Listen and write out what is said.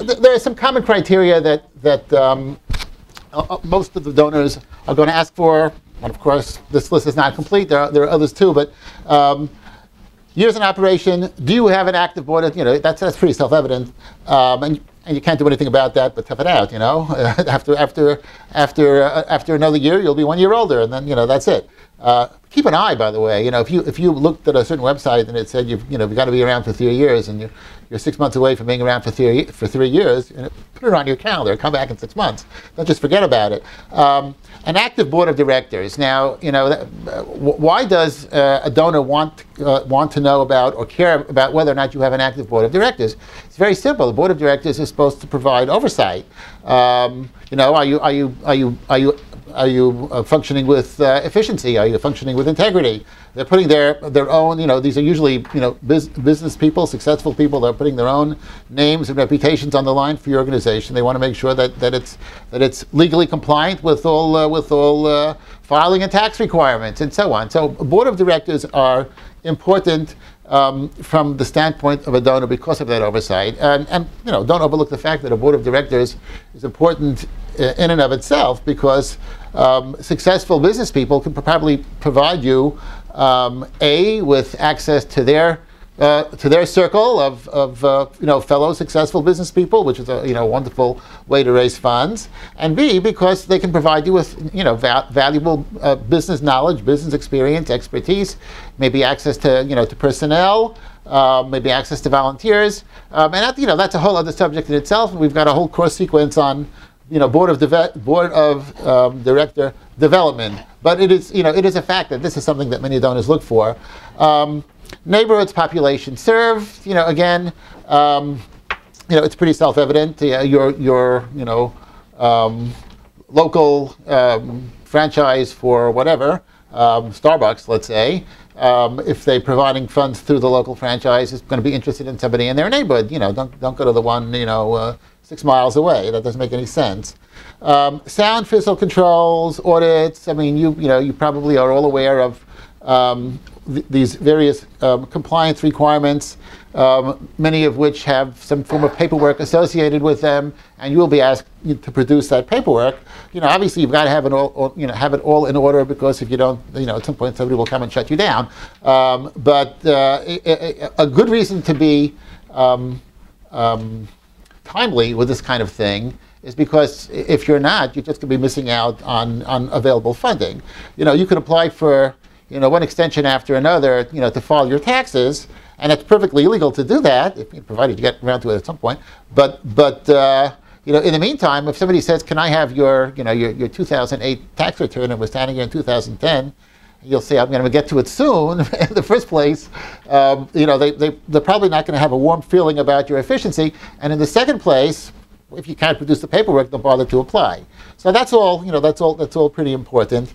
there are some common criteria that most of the donors are going to ask for. And of course, this list is not complete. There are others too, but years in operation. Do you have an active board? That's pretty self-evident, and you can't do anything about that but tough it out. After another year, you'll be 1 year older, and then that's it. Keep an eye, by the way. If you looked at a certain website and it said you've got to be around for 3 years, and you're 6 months away from being around for 3 years, put it on your calendar. Come back in 6 months. Don't just forget about it. An active board of directors. Now, why does a donor want to know about or care about whether or not you have an active board of directors? It's very simple. The board of directors is supposed to provide oversight. Are you functioning with efficiency? Are you functioning with integrity? They're putting their own, these are usually, business people, successful people. They're putting their own names and reputations on the line for your organization. They want to make sure that it's legally compliant with all filing and tax requirements and so on. So board of directors are important from the standpoint of a donor because of that oversight. And don't overlook the fact that a board of directors is important in and of itself, because successful business people can probably provide you with access to their circle of fellow successful business people, which is a wonderful way to raise funds, and B, because they can provide you with valuable business knowledge, business experience, expertise, maybe access to to personnel, maybe access to volunteers, and that's a whole other subject in itself. And we've got a whole course sequence on board of director development. But it is a fact that this is something that many donors look for. Neighborhoods, population served. Again, it's pretty self-evident. Your local franchise for whatever, Starbucks, let's say, if they're providing funds through the local franchise, is going to be interested in somebody in their neighborhood. Don't go to the one 6 miles away. That doesn't make any sense. Sound fiscal controls, audits. I mean, you probably are all aware of these various compliance requirements, many of which have some form of paperwork associated with them, and you will be asked to produce that paperwork. Obviously you've got to have it all in order, because if you don't, at some point somebody will come and shut you down. But a good reason to be timely with this kind of thing is because if you're not, you're just going to be missing out on available funding. You could apply for one extension after another, to file your taxes, and it's perfectly legal to do that, provided you get around to it at some point. But in the meantime, if somebody says, "Can I have your 2008 tax return?" and was standing here in 2010, you'll say, "I'm going to get to it soon." In the first place, they're probably not going to have a warm feeling about your efficiency, and in the second place, if you can't produce the paperwork, don't bother to apply. So that's all. That's all pretty important.